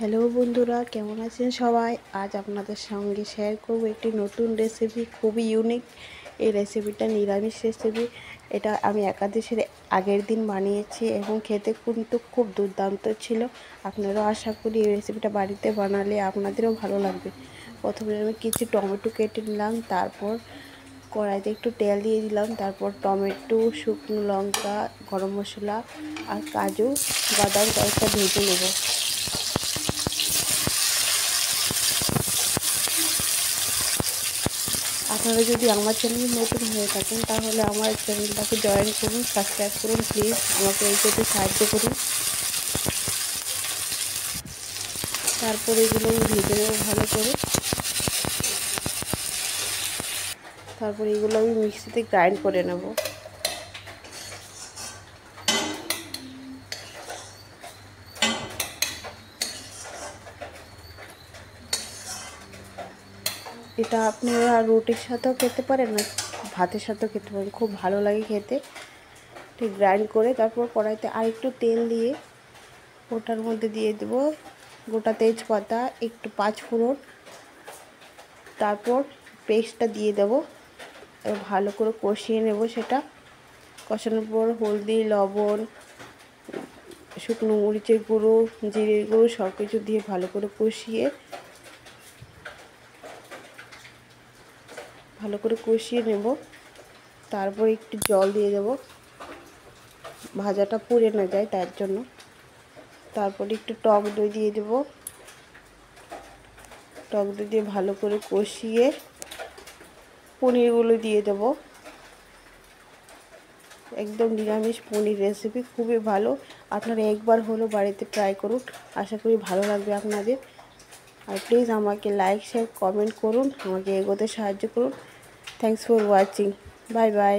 Hello বন্ধুরা, কেমন আছেন সবাই? আজ আপনাদের সঙ্গে শেয়ার করব একটি নতুন রেসিপি, খুবই ইউনিক। এই রেসিপিটা নিরামিষ রেসিপি। এটা আমি একাদশীর আগের দিন বানিয়েছি এবং খেতে কিন্তু খুব দুর্দান্ত ছিল। আপনারাও আশা করি এই রেসিপিটা বাড়িতে বানালে আপনাদেরও ভালো লাগবে। প্রথমে আমি কিছু টমেটো কেটে নিলাম, তারপর কড়াইতে একটু তেল দিয়ে দিলাম, তারপর টমেটো, শুকনো লঙ্কা, গরম মশলা আর কাজু বাদাম কয়েকটা ভেজে নেব। আপনারা যদি আমার চ্যানেলে নতুন হয়ে থাকেন তাহলে আমার চ্যানেলটাকে জয়েন করুন, সাবস্ক্রাইব করুন, প্লিজ আমাকে এইটাতে সাহায্য করুন। তারপরে এগুলো আমি ভেজে নেব ভালো করে। তারপরে এগুলো আমি মিক্সিতে গ্রাইন্ড করে নেব। এটা আপনারা রুটির সাথেও খেতে পারেন, না ভাতের সাথেও খেতে পারেন, খুব ভালো লাগে খেতে। ঠিক গ্রাইন্ড করে তারপর কড়াইতে আরেকটু তেল দিয়ে ওটার মধ্যে দিয়ে দেব গোটা তেজপাতা, একটু পাঁচফোড়ন, তারপর পেস্টটা দিয়ে দেব। ভালো করে কষিয়ে নেব। সেটা কষানোর পর হলদি, লবণ, শুকনো মরিচের গুঁড়ো, জিরের গুঁড়ো সব কিছু দিয়ে ভালো করে কষিয়ে নেব। তারপর একটু জল দিয়ে দেব, ভাজাটা পুড়ে না যায় তার জন্য। তারপরে একটু টক দই দিয়ে দেব। টক দই দিয়ে ভালো করে কষিয়ে পনিরগুলো দিয়ে দেব। একদম নিরামিষ পনির রেসিপি, খুবই ভালো। আপনারা একবার হলো বাড়িতে ট্রাই করুন, আশা করি ভালো লাগবে আপনাদের। আর প্লিজ আমাকে লাইক, শেয়ার, কমেন্ট করুন, আমাকে এগোতে সাহায্য করুন। Thanks for watching. Bye bye.